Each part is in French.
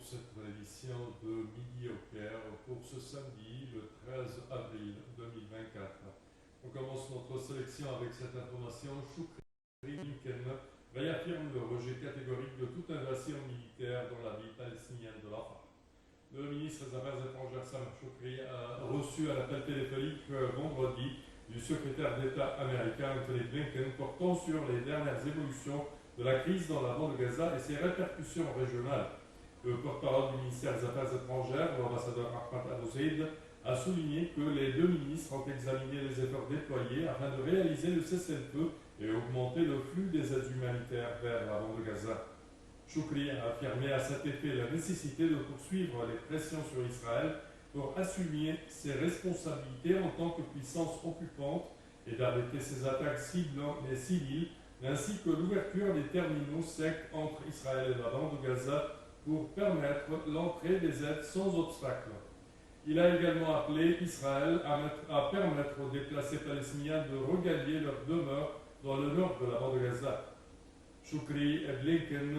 cette édition de Midi au Caire pour ce samedi, le 13 avril 2024. On commence notre sélection avec cette information. Choukri Blinken réaffirme le rejet catégorique de toute invasion militaire dans la ville palestinienne de Rafah. Le ministre des Affaires étrangères Sameh Choukri a reçu un appel téléphonique vendredi du secrétaire d'État américain Anthony Blinken portant sur les dernières évolutions de la crise dans la bande de Gaza et ses répercussions régionales. Le porte-parole du ministère des Affaires étrangères, l'ambassadeur Ahmad Abou-Zeid, a souligné que les deux ministres ont examiné les efforts déployés afin de réaliser le cessez-le-feu et augmenter le flux des aides humanitaires vers la bande de Gaza. Choukri a affirmé à cet effet la nécessité de poursuivre les pressions sur Israël pour assumer ses responsabilités en tant que puissance occupante et d'arrêter ses attaques ciblant les civils, ainsi que l'ouverture des terminaux secs entre Israël et la bande de Gaza pour permettre l'entrée des aides sans obstacle. Il a également appelé Israël à permettre aux déplacés palestiniens de regagner leur demeure dans le nord de la bande de Gaza. Choukri et Blinken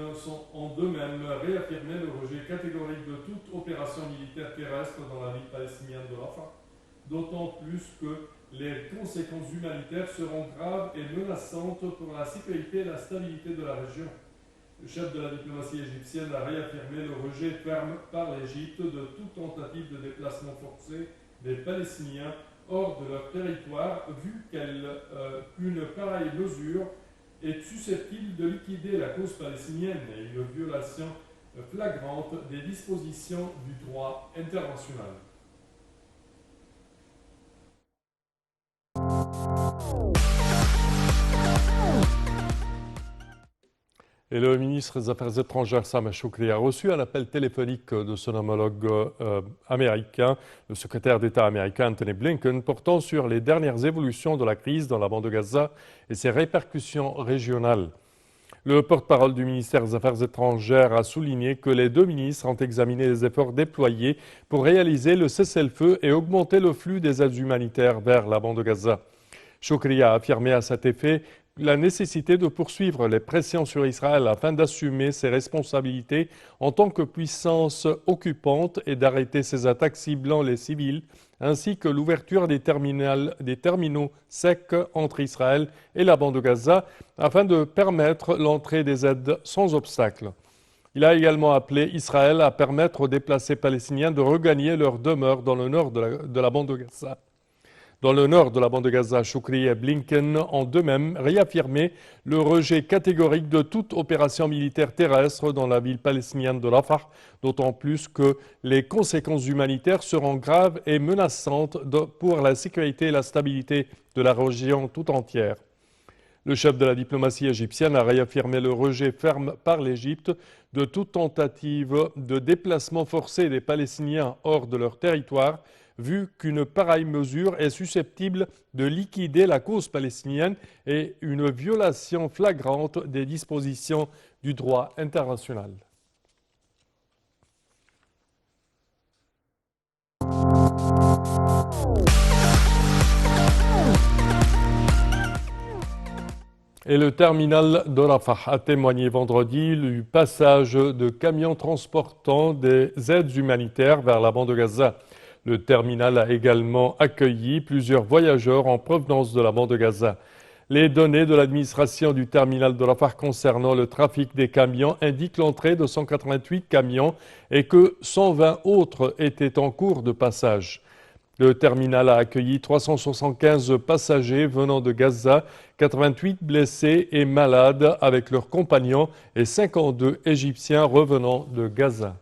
ont d'eux-mêmes réaffirmé le rejet catégorique de toute opération militaire terrestre dans la ville palestinienne de Rafah, d'autant plus que les conséquences humanitaires seront graves et menaçantes pour la sécurité et la stabilité de la région. Le chef de la diplomatie égyptienne a réaffirmé le rejet ferme par l'Égypte de toute tentative de déplacement forcé des Palestiniens hors de leur territoire, vu qu'une pareille mesure est susceptible de liquider la cause palestinienne et une violation flagrante des dispositions du droit international. Et le ministre des Affaires étrangères Sameh Choukri a reçu un appel téléphonique de son homologue américain, le secrétaire d'État américain Anthony Blinken, portant sur les dernières évolutions de la crise dans la bande de Gaza et ses répercussions régionales. Le porte-parole du ministère des Affaires étrangères a souligné que les deux ministres ont examiné les efforts déployés pour réaliser le cessez-le-feu et augmenter le flux des aides humanitaires vers la bande de Gaza. Choukri a affirmé à cet effet la nécessité de poursuivre les pressions sur Israël afin d'assumer ses responsabilités en tant que puissance occupante et d'arrêter ses attaques ciblant les civils, ainsi que l'ouverture des terminaux secs entre Israël et la bande de Gaza afin de permettre l'entrée des aides sans obstacle. Il a également appelé Israël à permettre aux déplacés palestiniens de regagner leur demeure dans le nord de la bande de Gaza. Dans le nord de la bande de Gaza, Choukri et Blinken ont d'eux-mêmes réaffirmé le rejet catégorique de toute opération militaire terrestre dans la ville palestinienne de Rafah, d'autant plus que les conséquences humanitaires seront graves et menaçantes pour la sécurité et la stabilité de la région tout entière. Le chef de la diplomatie égyptienne a réaffirmé le rejet ferme par l'Égypte de toute tentative de déplacement forcé des Palestiniens hors de leur territoire, vu qu'une pareille mesure est susceptible de liquider la cause palestinienne et une violation flagrante des dispositions du droit international. Et le terminal de Rafah a témoigné vendredi du passage de camions transportant des aides humanitaires vers la bande de Gaza. Le terminal a également accueilli plusieurs voyageurs en provenance de la bande de Gaza. Les données de l'administration du terminal de Rafah concernant le trafic des camions indiquent l'entrée de 188 camions et que 120 autres étaient en cours de passage. Le terminal a accueilli 375 passagers venant de Gaza, 88 blessés et malades avec leurs compagnons et 52 Égyptiens revenant de Gaza.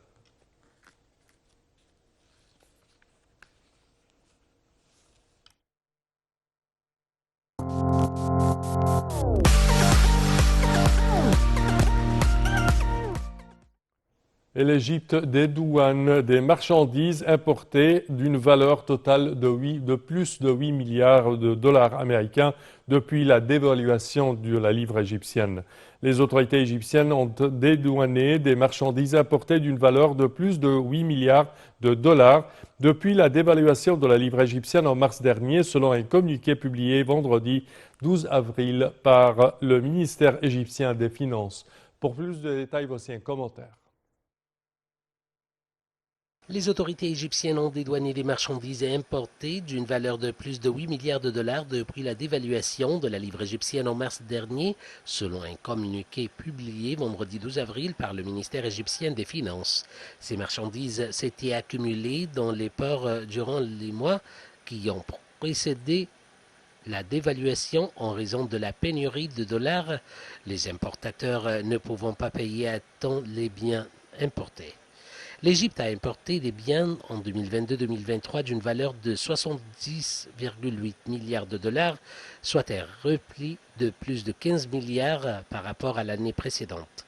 Et l'Égypte dédouane des marchandises importées d'une valeur totale de plus de 8 milliards de dollars américains depuis la dévaluation de la livre égyptienne. Les autorités égyptiennes ont dédouané des marchandises importées d'une valeur de plus de 8 milliards de dollars depuis la dévaluation de la livre égyptienne en mars dernier, selon un communiqué publié vendredi 12 avril par le ministère égyptien des Finances. Pour plus de détails, voici un commentaire. Les autorités égyptiennes ont dédouané les marchandises importées d'une valeur de plus de 8 milliards de dollars depuis la dévaluation de la livre égyptienne en mars dernier, selon un communiqué publié vendredi 12 avril par le ministère égyptien des Finances. Ces marchandises s'étaient accumulées dans les ports durant les mois qui ont précédé la dévaluation en raison de la pénurie de dollars, les importateurs ne pouvant pas payer à temps les biens importés. L'Égypte a importé des biens en 2022-2023 d'une valeur de 70,8 milliards de dollars, soit un repli de plus de 15 milliards par rapport à l'année précédente.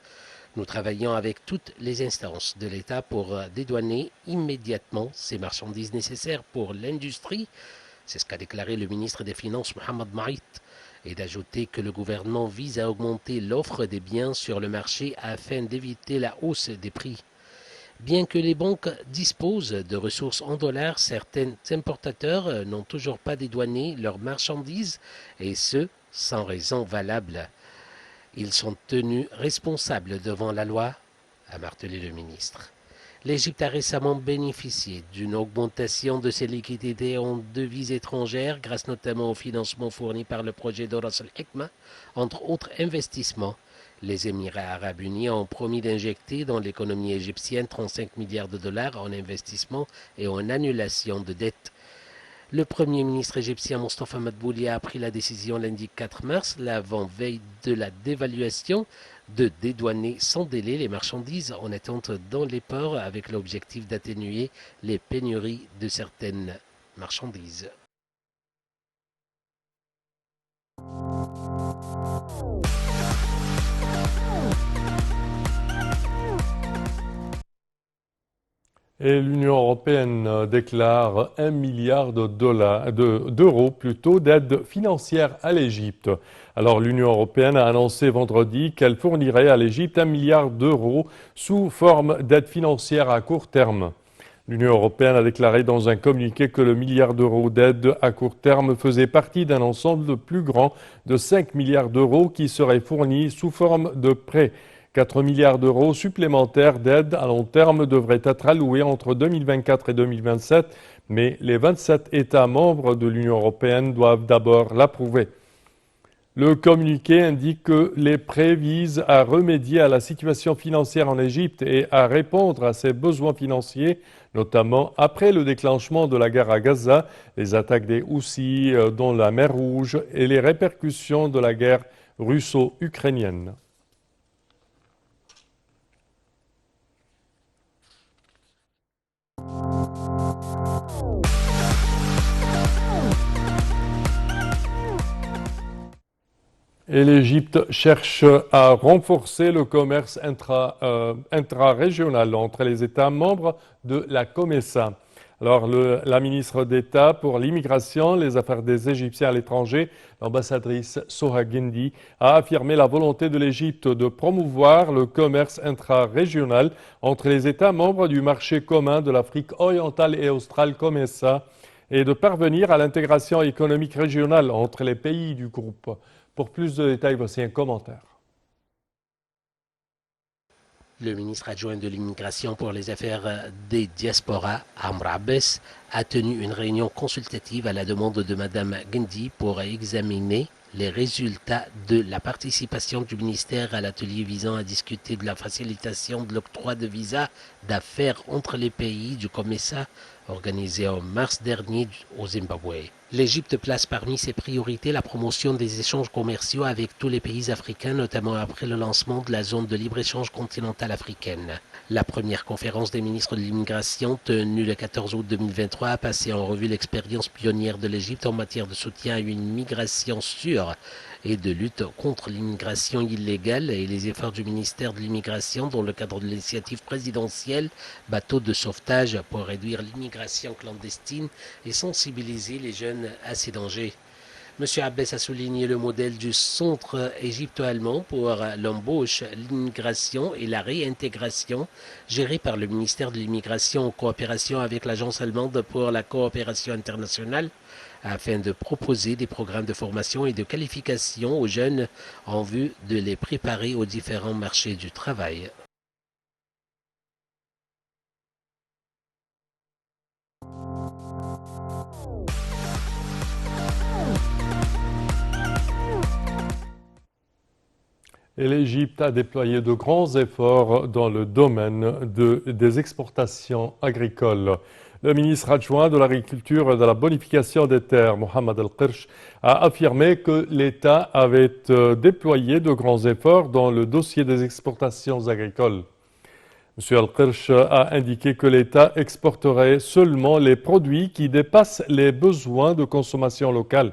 Nous travaillons avec toutes les instances de l'État pour dédouaner immédiatement ces marchandises nécessaires pour l'industrie. C'est ce qu'a déclaré le ministre des Finances Mohamed Maït, et d'ajouter que le gouvernement vise à augmenter l'offre des biens sur le marché afin d'éviter la hausse des prix. Bien que les banques disposent de ressources en dollars, certains importateurs n'ont toujours pas dédouané leurs marchandises, et ce, sans raison valable. Ils sont tenus responsables devant la loi, a martelé le ministre. L'Égypte a récemment bénéficié d'une augmentation de ses liquidités en devises étrangères grâce notamment au financement fourni par le projet d'Oras al-Hikma, entre autres investissements. Les Émirats arabes unis ont promis d'injecter dans l'économie égyptienne 35 milliards de dollars en investissement et en annulation de dettes. Le Premier ministre égyptien Mustafa Madbouli a pris la décision lundi 4 mars, l'avant-veille de la dévaluation, de dédouaner sans délai les marchandises en attente dans les ports avec l'objectif d'atténuer les pénuries de certaines marchandises. Et l'Union européenne déclare 1 milliard d'euros d'aide financière à l'Égypte. Alors l'Union européenne a annoncé vendredi qu'elle fournirait à l'Égypte 1 milliard d'euros sous forme d'aide financière à court terme. L'Union européenne a déclaré dans un communiqué que le milliard d'euros d'aide à court terme faisait partie d'un ensemble plus grand de 5 milliards d'euros qui seraient fournis sous forme de prêts. 4 milliards d'euros supplémentaires d'aide à long terme devraient être alloués entre 2024 et 2027, mais les 27 États membres de l'Union européenne doivent d'abord l'approuver. Le communiqué indique que les prêts visent à remédier à la situation financière en Égypte et à répondre à ses besoins financiers, notamment après le déclenchement de la guerre à Gaza, les attaques des Houthis dans la mer Rouge et les répercussions de la guerre russo-ukrainienne. Et l'Égypte cherche à renforcer le commerce intra-régional entre les États membres de la COMESA. Alors, la ministre d'État pour l'immigration, les affaires des Égyptiens à l'étranger, l'ambassadrice Soha Guindi, a affirmé la volonté de l'Égypte de promouvoir le commerce intra-régional entre les États membres du marché commun de l'Afrique orientale et australe COMESA et de parvenir à l'intégration économique régionale entre les pays du groupe. Pour plus de détails, voici un commentaire. Le ministre adjoint de l'immigration pour les affaires des diasporas, Amr Abbas, a tenu une réunion consultative à la demande de Mme Guindi pour examiner les résultats de la participation du ministère à l'atelier visant à discuter de la facilitation de l'octroi de visas d'affaires entre les pays du COMESA organisé en mars dernier au Zimbabwe. L'Égypte place parmi ses priorités la promotion des échanges commerciaux avec tous les pays africains, notamment après le lancement de la zone de libre-échange continentale africaine. La première conférence des ministres de l'immigration, tenue le 14 août 2023, a passé en revue l'expérience pionnière de l'Égypte en matière de soutien à une migration sûre et de lutte contre l'immigration illégale et les efforts du ministère de l'immigration dans le cadre de l'initiative présidentielle Bateau de sauvetage pour réduire l'immigration clandestine et sensibiliser les jeunes à ces dangers. M. Abbas a souligné le modèle du centre égypto-allemand pour l'embauche, l'immigration et la réintégration, géré par le ministère de l'immigration en coopération avec l'Agence allemande pour la coopération internationale, afin de proposer des programmes de formation et de qualification aux jeunes en vue de les préparer aux différents marchés du travail. Et l'Égypte a déployé de grands efforts dans le domaine des exportations agricoles. Le ministre adjoint de l'Agriculture et de la Bonification des terres, Mohamed El-Qirch, a affirmé que l'État avait déployé de grands efforts dans le dossier des exportations agricoles. M. El-Qirch a indiqué que l'État exporterait seulement les produits qui dépassent les besoins de consommation locale.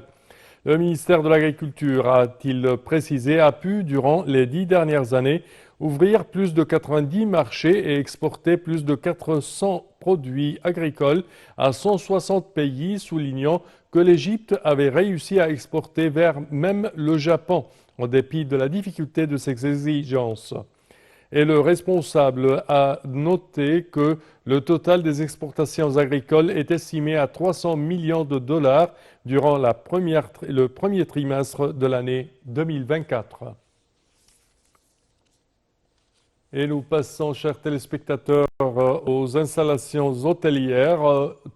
Le ministère de l'Agriculture, a-t-il précisé, a pu, durant les 10 dernières années, ouvrir plus de 90 marchés et exporter plus de 400 produits agricoles à 160 pays, soulignant que l'Égypte avait réussi à exporter vers même le Japon, en dépit de la difficulté de ses exigences. Et le responsable a noté que le total des exportations agricoles est estimé à 300 millions de dollars durant le premier trimestre de l'année 2024. Et nous passons, chers téléspectateurs, aux installations hôtelières.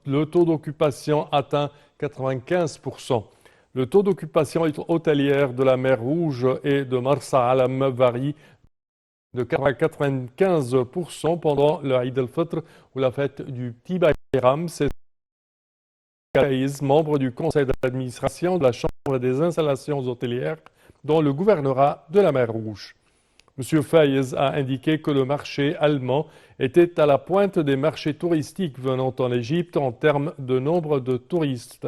Le taux d'occupation atteint 95%. Le taux d'occupation hôtelière de la mer Rouge et de Marsa Alam varie de 95% pendant le Eid al-Fitr ou la fête du Petit Bayram. C'est Faiz, membre du conseil d'administration de la Chambre des installations hôtelières dans le gouvernorat de la mer Rouge. M. Faiz a indiqué que le marché allemand était à la pointe des marchés touristiques venant en Égypte en termes de nombre de touristes.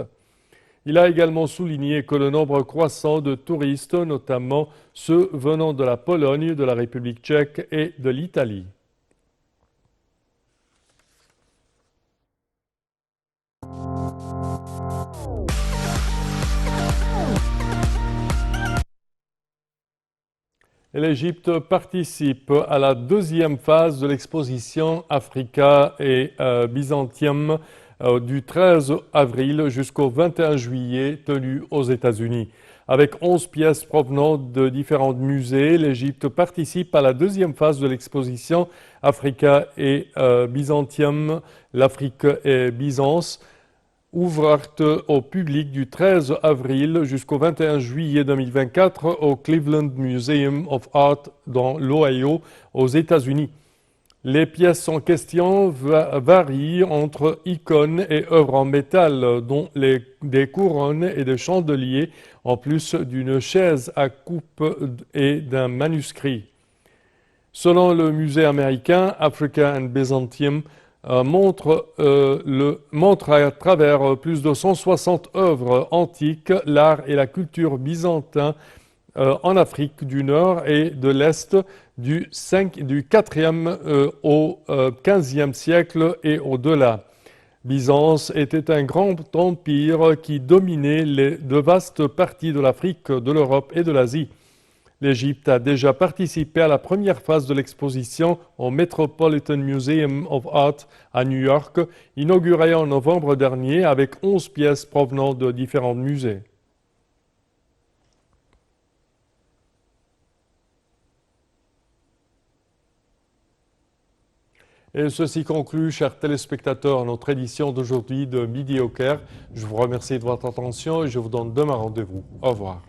Il a également souligné que le nombre croissant de touristes, notamment ceux venant de la Pologne, de la République tchèque et de l'Italie. L'Égypte participe à la deuxième phase de l'exposition Africa et Byzantium du 13 avril jusqu'au 21 juillet tenue aux États-Unis. Avec 11 pièces provenant de différents musées, l'Égypte participe à la deuxième phase de l'exposition Africa et Byzantium, l'Afrique et Byzance, ouverte au public du 13 avril jusqu'au 21 juillet 2024 au Cleveland Museum of Art dans l'Ohio, aux États-Unis. Les pièces en question varient entre icônes et œuvres en métal, dont des couronnes et des chandeliers, en plus d'une chaise à coupe et d'un manuscrit. Selon le musée américain Africa and Byzantium, montre à travers plus de 160 œuvres antiques l'art et la culture byzantin en Afrique du Nord et de l'Est du 4e au 15e siècle et au-delà. Byzance était un grand empire qui dominait de vastes parties de l'Afrique, de l'Europe et de l'Asie. L'Égypte a déjà participé à la première phase de l'exposition au Metropolitan Museum of Art à New York, inaugurée en novembre dernier avec 11 pièces provenant de différents musées. Et ceci conclut, chers téléspectateurs, notre édition d'aujourd'hui de Midi au Caire. Je vous remercie de votre attention et je vous donne demain rendez-vous. Au revoir.